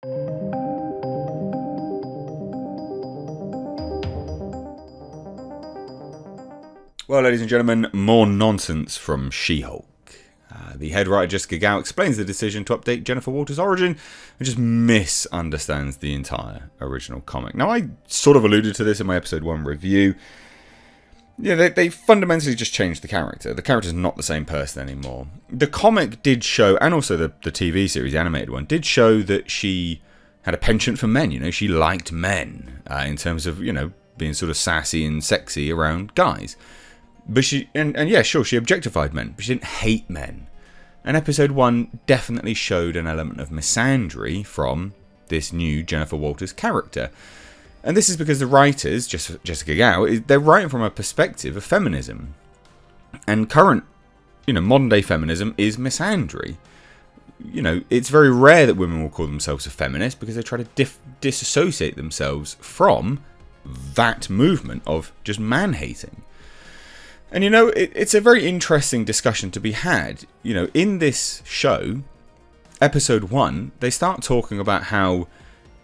Well, ladies and gentlemen, more nonsense from She-Hulk. The head writer Jessica Gao explains the decision to update Jennifer Walters' origin and just misunderstands the entire original comic. Now, I sort of alluded to this in my episode 1 review. Yeah, they fundamentally just changed the character. The character's not the same person anymore. The comic did show, and also the TV series, the animated one, did show that she had a penchant for men. You know, she liked men in terms of, you know, being sort of sassy and sexy around guys. But she, and yeah, sure, she objectified men, but she didn't hate men. And episode 1 definitely showed an element of misandry from this new Jennifer Walters character. And this is because the writers, Jessica Gao, they're writing from a perspective of feminism. And current, you know, modern day feminism is misandry. You know, it's very rare that women will call themselves a feminist because they try to disassociate themselves from that movement of just man-hating. And, you know, it's a very interesting discussion to be had. You know, in this show, episode 1, they start talking about how,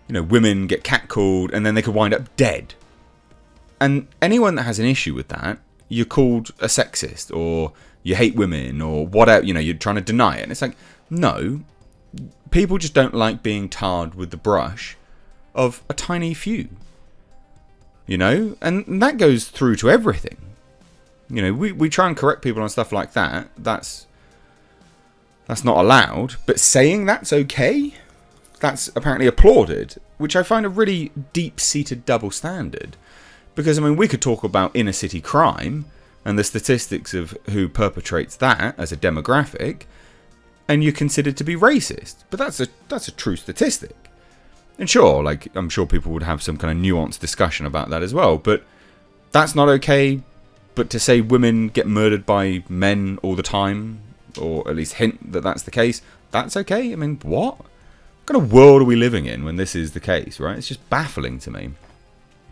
you know, women get catcalled and then they could wind up dead. And anyone that has an issue with that, you're called a sexist or you hate women or whatever, you know, you're trying to deny it. And it's like, no, people just don't like being tarred with the brush of a tiny few. You know, and that goes through to everything. You know, we try and correct people on stuff like that. That's not allowed. But saying that's okay, that's apparently applauded, which I find a really deep-seated double standard. Because, I mean, we could talk about inner city crime and the statistics of who perpetrates that as a demographic, and you're considered to be racist. But that's a true statistic. And sure, like, I'm sure people would have some kind of nuanced discussion about that as well. But that's not okay. But to say women get murdered by men all the time, or at least hint that that's the case, that's okay? I mean, what kind of world are we living in when this is the case, right? It's just baffling to me.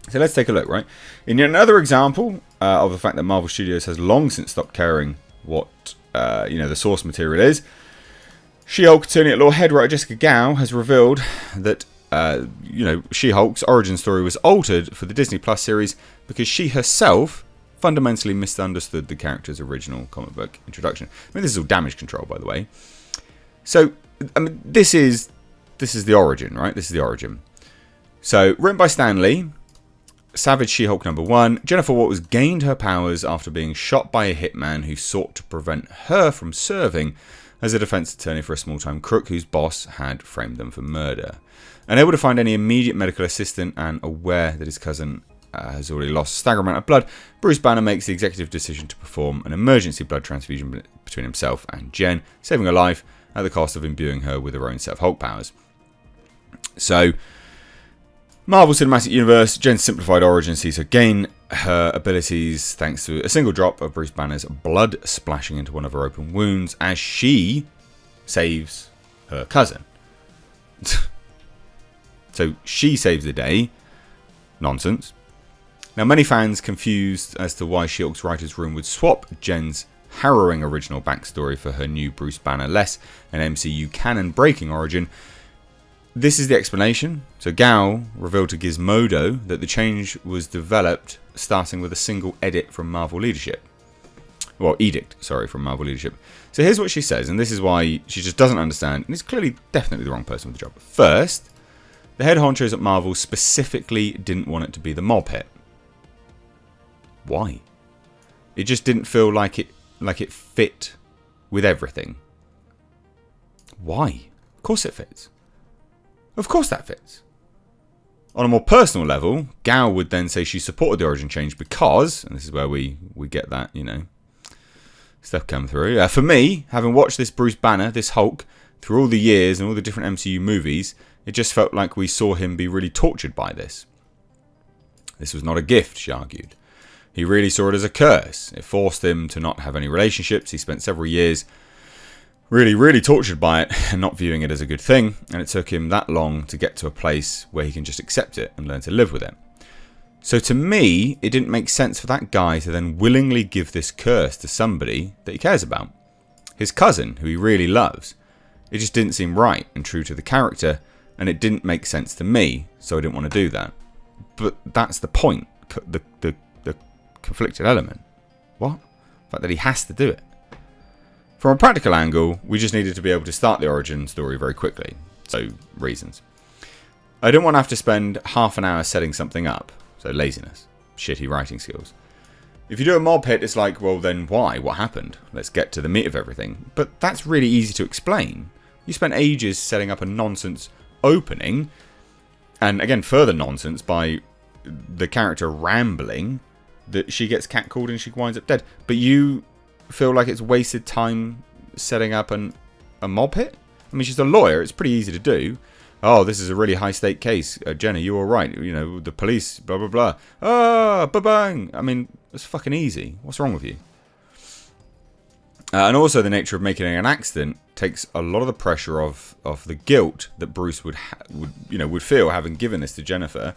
So let's take a look, right? In yet another example of the fact that Marvel Studios has long since stopped caring what, the source material is, She-Hulk attorney at law head writer Jessica Gao has revealed that, She-Hulk's origin story was altered for the Disney Plus series because she herself fundamentally misunderstood the character's original comic book introduction. I mean, this is all damage control, by the way. So, I mean, this is the origin, right? This is the origin. So, written by Stan Lee, Savage She-Hulk #1, Jennifer Walters gained her powers after being shot by a hitman who sought to prevent her from serving as a defense attorney for a small-time crook whose boss had framed them for murder. Unable to find any immediate medical assistant and aware that his cousin has already lost a staggering amount of blood, Bruce Banner makes the executive decision to perform an emergency blood transfusion between himself and Jen, saving her life at the cost of imbuing her with her own set of Hulk powers. So, Marvel Cinematic Universe, Jen's simplified origin sees her gain her abilities thanks to a single drop of Bruce Banner's blood splashing into one of her open wounds as she saves her cousin. So, she saves the day. Nonsense. Now, many fans confused as to why She-Hulk's writer's room would swap Jen's harrowing original backstory for her new Bruce Banner less an MCU canon-breaking origin. This is the explanation. So Gao revealed to Gizmodo that the change was developed starting with a single edit from Marvel leadership. Well, edict, from Marvel leadership. So here's what she says, and this is why she just doesn't understand, and is clearly definitely the wrong person for the job. First, the head honchos at Marvel specifically didn't want it to be the mob hit. Why? It just didn't feel like it fit with everything. Why? Of course it fits. Of course that fits. On a more personal level, Gao would then say she supported the origin change because, and this is where we get that, stuff come through. For me, having watched this Bruce Banner, this Hulk, through all the years and all the different MCU movies, it just felt like we saw him be really tortured by this. This was not a gift, she argued. He really saw it as a curse. It forced him to not have any relationships. He spent several years really, really tortured by it and not viewing it as a good thing. And it took him that long to get to a place where he can just accept it and learn to live with it. So to me, it didn't make sense for that guy to then willingly give this curse to somebody that he cares about. His cousin, who he really loves. It just didn't seem right and true to the character. and it didn't make sense to me, so I didn't want to do that. But that's the point, the conflicted element. What? The fact that he has to do it. From a practical angle, we just needed to be able to start the origin story very quickly. So, reasons. I didn't want to have to spend half an hour setting something up. So, laziness. Shitty writing skills. If you do a mob hit, it's like, well, then why? What happened? Let's get to the meat of everything. But that's really easy to explain. You spent ages setting up a nonsense opening, and again, further nonsense by the character rambling that she gets catcalled and she winds up dead. But you feel like it's wasted time setting up a mob hit? I mean, she's a lawyer. It's pretty easy to do. Oh, this is a really high-stake case. Jenna, you all right? You know, the police, blah, blah, blah. Ah, ba-bang. I mean, it's fucking easy. What's wrong with you? And also the nature of making an accident takes a lot of the pressure of the guilt that Bruce would feel having given this to Jennifer.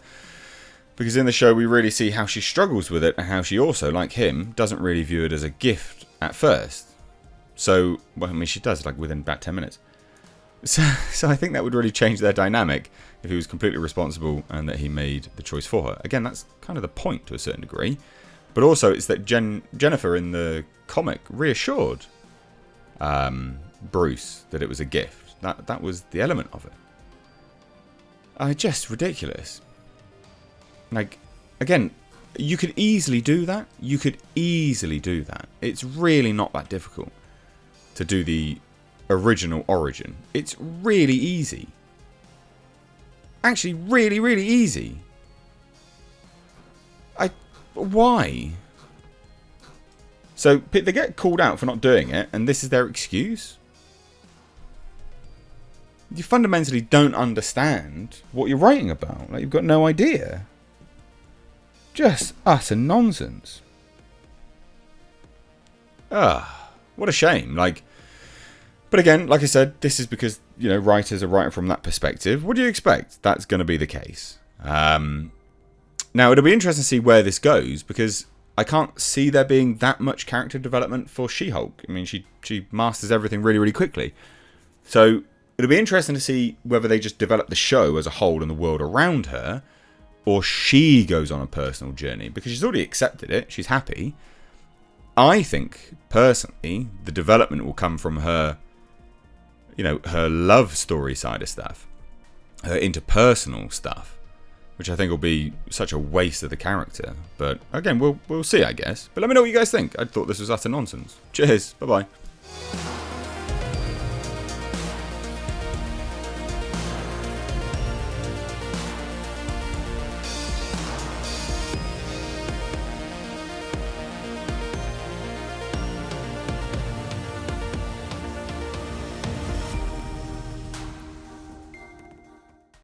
Because in the show, we really see how she struggles with it and how she also, like him, doesn't really view it as a gift at first. So, well, I mean, she does, like, within about 10 minutes. So I think that would really change their dynamic if he was completely responsible and that he made the choice for her. Again, that's kind of the point to a certain degree. But also, it's that Jennifer in the comic reassured Bruce that it was a gift. That was the element of it. Just ridiculous. Like, again, you could easily do that. You could easily do that. It's really not that difficult to do the original origin. It's really easy. Actually, really, really easy. Why? So, they get called out for not doing it, and this is their excuse? You fundamentally don't understand what you're writing about. Like, you've got no idea. Just utter nonsense. What a shame. Like, but again, like I said, this is because, you know, writers are writing from that perspective. What do you expect? That's going to be the case. Now, it'll be interesting to see where this goes, because I can't see there being that much character development for She-Hulk. I mean, she masters everything really, really quickly. So, it'll be interesting to see whether they just develop the show as a whole and the world around her, or she goes on a personal journey, because she's already accepted it. She's happy. I think, personally, the development will come from her, you know, her love story side of stuff, her interpersonal stuff, which I think will be such a waste of the character. But again, we'll see, I guess. But let me know what you guys think. I thought this was utter nonsense. Cheers. Bye-bye.